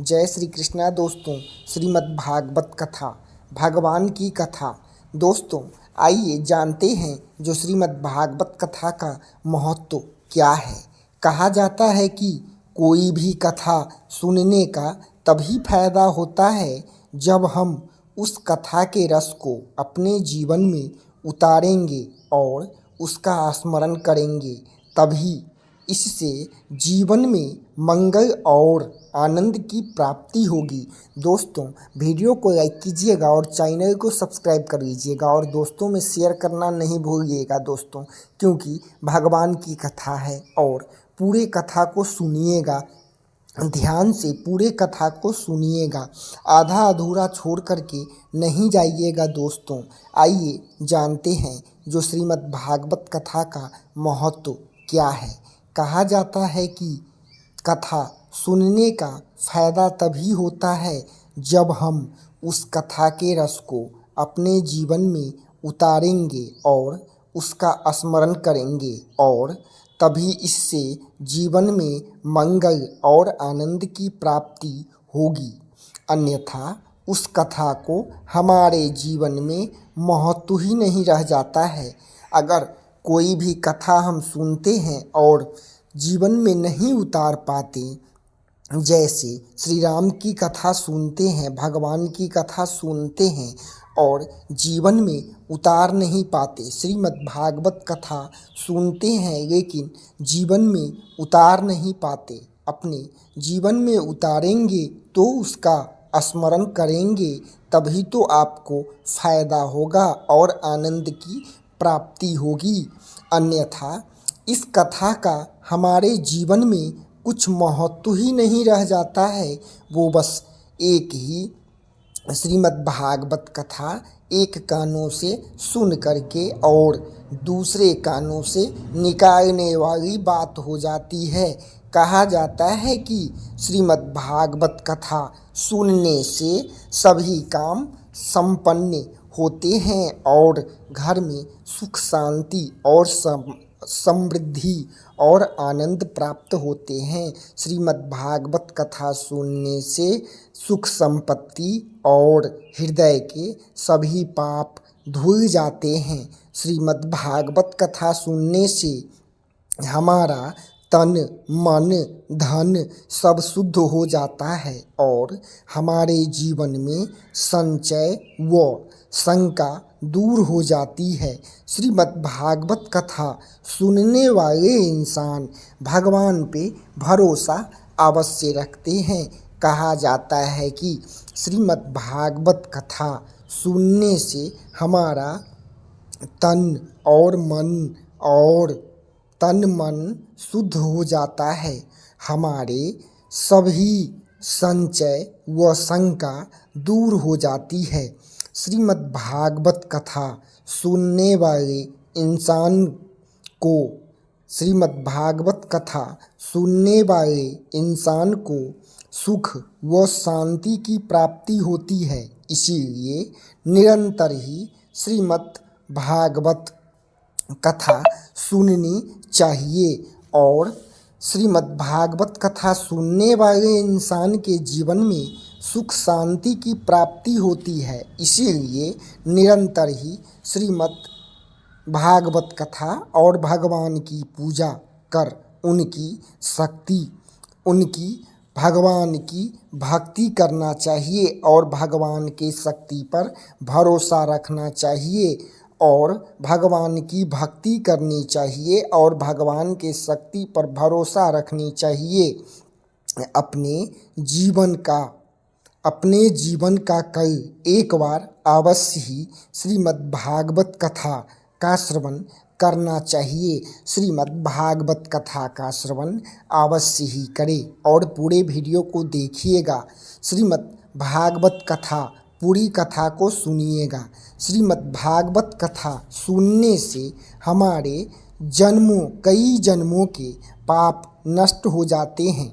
जय श्री कृष्णा दोस्तों। श्रीमद् भागवत कथा, भगवान की कथा। दोस्तों आइए जानते हैं जो श्रीमद् भागवत कथा का महत्व क्या है। कहा जाता है कि कोई भी कथा सुनने का तभी फायदा होता है जब हम उस कथा के रस को अपने जीवन में उतारेंगे और उसका स्मरण करेंगे, तभी इससे जीवन में मंगल और आनंद की प्राप्ति होगी। दोस्तों वीडियो को लाइक कीजिएगा और चैनल को सब्सक्राइब कर लीजिएगा और दोस्तों में शेयर करना नहीं भूलिएगा दोस्तों, क्योंकि भगवान की कथा है और पूरे कथा को सुनिएगा, ध्यान से पूरे कथा को सुनिएगा, आधा अधूरा छोड़ करके नहीं जाइएगा। दोस्तों आइए जानते हैं जो श्रीमद् भागवत कथा का महत्व क्या है। कहा जाता है कि कथा सुनने का फायदा तभी होता है जब हम उस कथा के रस को अपने जीवन में उतारेंगे और उसका स्मरण करेंगे, और तभी इससे जीवन में मंगल और आनंद की प्राप्ति होगी। अन्यथा उस कथा को हमारे जीवन में महत्व ही नहीं रह जाता है। अगर कोई भी कथा हम सुनते हैं और जीवन में नहीं उतार पाते, जैसे श्री राम की कथा सुनते हैं, भगवान की कथा सुनते हैं और जीवन में उतार नहीं पाते, श्रीमद् भागवत कथा सुनते हैं लेकिन जीवन में उतार नहीं पाते, अपने जीवन में उतारेंगे तो उसका स्मरण करेंगे, तभी तो आपको फायदा होगा और आनंद की प्राप्ति होगी। अन्यथा इस कथा का हमारे जीवन में कुछ महत्व ही नहीं रह जाता है। वो बस एक ही श्रीमद् भागवत कथा एक कानों से सुन करके और दूसरे कानों से निकालने वाली बात हो जाती है। कहा जाता है कि श्रीमद् भागवत कथा सुनने से सभी काम संपन्न होते हैं और घर में सुख शांति और समृद्धि और आनंद प्राप्त होते हैं। श्रीमद् भागवत कथा सुनने से सुख संपत्ति और हृदय के सभी पाप धुल जाते हैं। श्रीमद् भागवत कथा सुनने से हमारा तन मन धन सब शुद्ध हो जाता है और हमारे जीवन में संचय व शंका दूर हो जाती है। श्रीमद् भागवत कथा सुनने वाले इंसान भगवान पे भरोसा अवश्य रखते हैं। कहा जाता है कि श्रीमद् भागवत कथा सुनने से हमारा तन मन शुद्ध हो जाता है, हमारे सभी संचय व शंका दूर हो जाती है। श्रीमद् भागवत कथा सुनने वाले इंसान को श्रीमद् भागवत कथा सुनने वाले इंसान को सुख व शांति की प्राप्ति होती है। इसीलिए निरंतर ही श्रीमद् भागवत कथा सुननी चाहिए और श्रीमद् भागवत कथा सुनने वाले इंसान के जीवन में सुख शांति की प्राप्ति होती है। इसीलिए निरंतर ही श्रीमद् भागवत कथा और भगवान की पूजा कर उनकी भगवान की भक्ति करना चाहिए और भगवान के शक्ति पर भरोसा रखना चाहिए और भगवान की भक्ति करनी चाहिए और भगवान के शक्ति पर भरोसा रखनी चाहिए। अपने जीवन का कल एक बार अवश्य ही श्रीमद् भागवत कथा का श्रवण करना चाहिए। श्रीमद् भागवत कथा का श्रवण अवश्य ही करें और पूरे वीडियो को देखिएगा। श्रीमद् भागवत कथा पूरी कथा को सुनिएगा। श्रीमद् भागवत कथा सुनने से हमारे कई जन्मों के पाप नष्ट हो जाते हैं।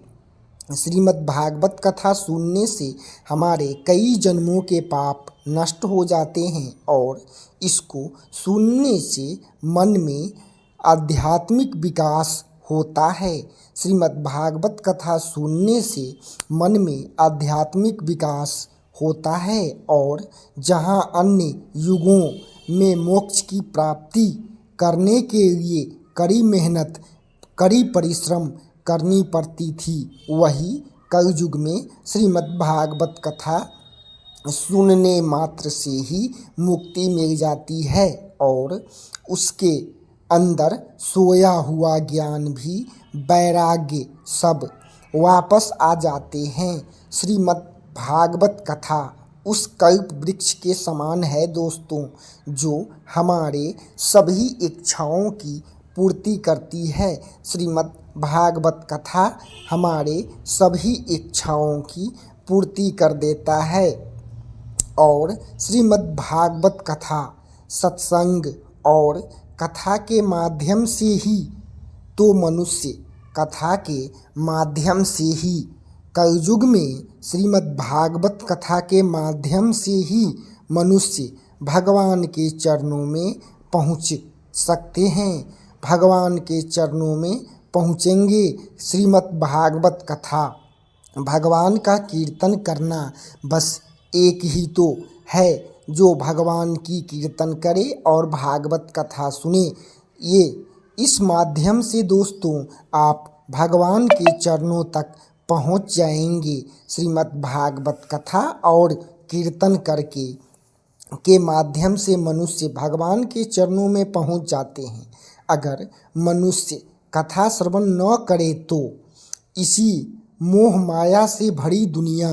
श्रीमद् भागवत कथा सुनने से हमारे कई जन्मों के पाप नष्ट हो जाते हैं और इसको सुनने से मन में आध्यात्मिक विकास होता है। श्रीमद् भागवत कथा सुनने से मन में आध्यात्मिक विकास होता है और जहाँ अन्य युगों में मोक्ष की प्राप्ति करने के लिए कड़ी मेहनत, कड़ी परिश्रम करनी पड़ती थी, वही कलयुग में श्रीमद् भागवत कथा सुनने मात्र से ही मुक्ति मिल जाती है और उसके अंदर सोया हुआ ज्ञान भी, वैराग्य सब वापस आ जाते हैं। श्रीमद् भागवत कथा उस कल्प वृक्ष के समान है दोस्तों, जो हमारे सभी इच्छाओं की पूर्ति करती है। श्रीमद् भागवत कथा हमारे सभी इच्छाओं की पूर्ति कर देता है और श्रीमद् भागवत कथा सत्संग और कथा के माध्यम से ही तो मनुष्य कथा के माध्यम से ही कलयुग में श्रीमद् भागवत कथा के माध्यम से ही मनुष्य भगवान के चरणों में पहुँच सकते हैं। भगवान के चरणों में पहुँचेंगे। श्रीमद् भागवत कथा भगवान का कीर्तन करना बस एक ही तो है, जो भगवान की कीर्तन करे और भागवत कथा सुने। ये इस माध्यम से दोस्तों आप भगवान के चरणों तक पहुंच जाएंगे। श्रीमद् भागवत कथा और कीर्तन करके के माध्यम से मनुष्य भगवान के चरणों में पहुंच जाते हैं। अगर मनुष्य कथा श्रवण न करे तो इसी मोह माया से भरी दुनिया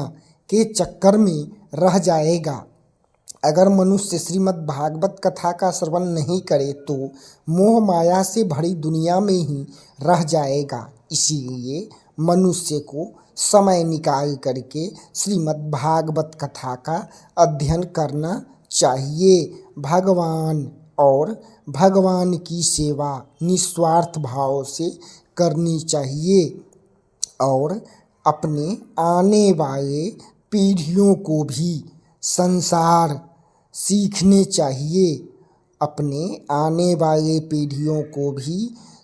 के चक्कर में रह जाएगा। अगर मनुष्य श्रीमद् भागवत कथा का श्रवण नहीं करे तो मोह माया से भरी दुनिया में ही रह जाएगा। इसीलिए मनुष्य को समय निकाल करके श्रीमद् भागवत कथा का अध्ययन करना चाहिए। भगवान और भगवान की सेवा निस्वार्थ भाव से करनी चाहिए और अपने आने वाले पीढ़ियों को भी संसार सीखने चाहिए। अपने आने वाले पीढ़ियों को भी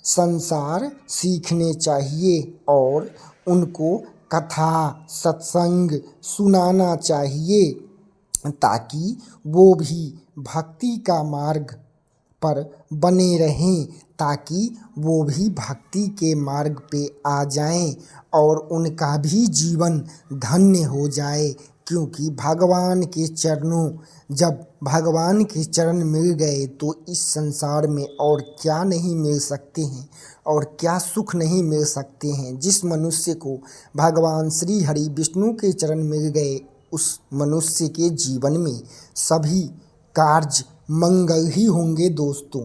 संसार सीखने चाहिए और उनको कथा सत्संग सुनाना चाहिए, ताकि वो भी भक्ति का मार्ग पर बने रहें, ताकि वो भी भक्ति के मार्ग पे आ जाएं और उनका भी जीवन धन्य हो जाए। क्योंकि भगवान के चरणों जब भगवान के चरण मिल गए तो इस संसार में और क्या नहीं मिल सकते हैं और क्या सुख नहीं मिल सकते हैं। जिस मनुष्य को भगवान श्री हरि विष्णु के चरण मिल गए उस मनुष्य के जीवन में सभी कार्य मंगल ही होंगे दोस्तों।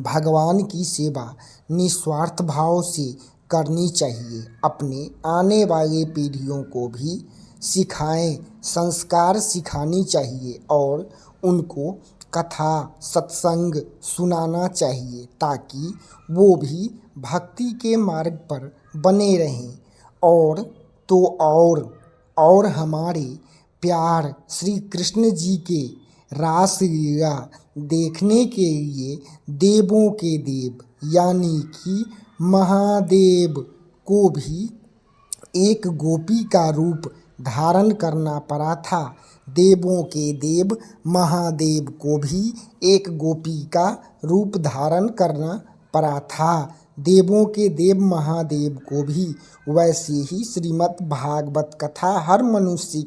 भगवान की सेवा निस्वार्थ भाव से करनी चाहिए। अपने आने वाले पीढ़ियों को भी सिखाएं, संस्कार सिखानी चाहिए और उनको कथा सत्संग सुनाना चाहिए, ताकि वो भी भक्ति के मार्ग पर बने रहें। और तो और हमारे प्यार श्री कृष्ण जी के रास लीला देखने के लिए देवों के देव यानी कि महादेव को भी एक गोपी का रूप धारण करना पड़ा था। देवों के देव महादेव को भी एक गोपी का रूप धारण करना पड़ा था। देवों के देव महादेव को भी वैसे ही श्रीमद् भागवत कथा हर मनुष्य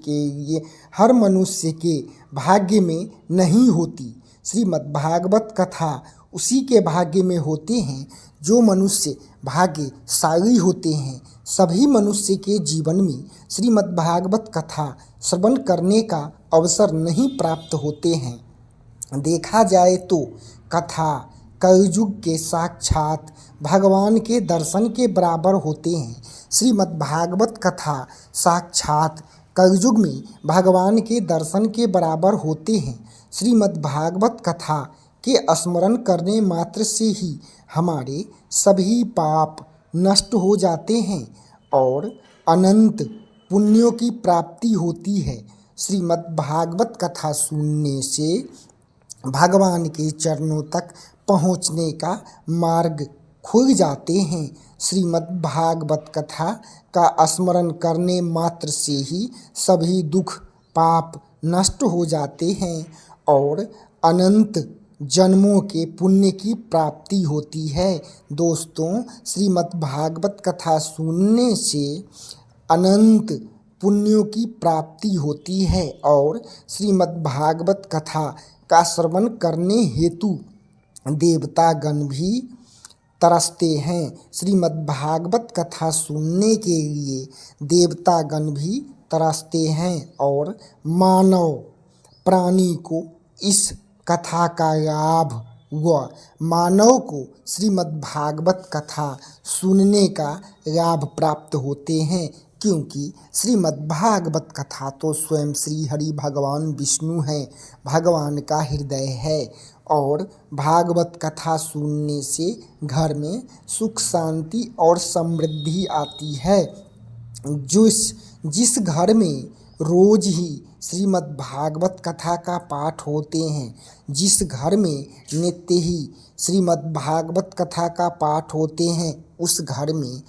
के भाग्य में नहीं होती। श्रीमद् भागवत कथा उसी के भाग्य में होते हैं जो मनुष्य भाग्यशाली होते हैं। सभी मनुष्य के जीवन में श्रीमद् भागवत कथा श्रवण करने का अवसर नहीं प्राप्त होते हैं। देखा जाए तो कथा कलयुग के साक्षात भगवान के दर्शन के बराबर होते हैं। श्रीमद् भागवत कथा साक्षात कलयुग में भगवान के दर्शन के बराबर होते हैं। श्रीमद् भागवत कथा के स्मरण करने मात्र से ही हमारे सभी पाप नष्ट हो जाते हैं और अनंत पुण्यों की प्राप्ति होती है। श्रीमद् भागवत कथा सुनने से भगवान के चरणों तक पहुँचने का मार्ग खुल जाते हैं। श्रीमद् भागवत कथा का स्मरण करने मात्र से ही सभी दुख पाप नष्ट हो जाते हैं और अनंत जन्मों के पुण्य की प्राप्ति होती है। दोस्तों, श्रीमद् भागवत कथा सुनने से अनंत पुण्यों की प्राप्ति होती है और श्रीमद् भागवत कथा का श्रवण करने हेतु देवतागण भी तरसते हैं। श्रीमद् भागवत कथा सुनने के लिए देवतागण भी तरसते हैं और मानव प्राणी को इस कथा का लाभ व मानव को श्रीमद् भागवत कथा सुनने का लाभ प्राप्त होते हैं, क्योंकि श्रीमद् भागवत कथा तो स्वयं श्री हरि भगवान विष्णु हैं, भगवान का हृदय है और भागवत कथा सुनने से घर में सुख शांति और समृद्धि आती है। जिस घर में रोज ही श्रीमद् भागवत कथा का पाठ होते हैं, जिस घर में नित्य ही श्रीमद् भागवत कथा का पाठ होते हैं, उस घर में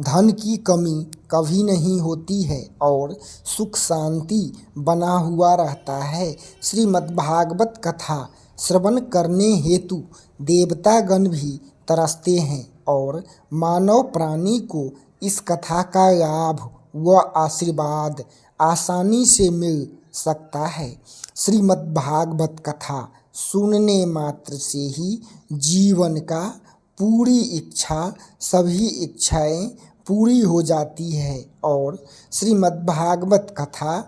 धन की कमी कभी नहीं होती है और सुख शांति बना हुआ रहता है। श्रीमद् भागवत कथा श्रवण करने हेतु देवतागण भी तरसते हैं और मानव प्राणी को इस कथा का लाभ व आशीर्वाद आसानी से मिल सकता है। श्रीमद् भागवत कथा सुनने मात्र से ही जीवन का पूरी इच्छा सभी इच्छाएं पूरी हो जाती है और श्रीमद् भागवत कथा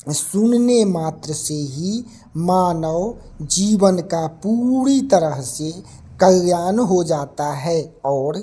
सुनने मात्र से ही मानव जीवन का पूरी तरह से कल्याण हो जाता है और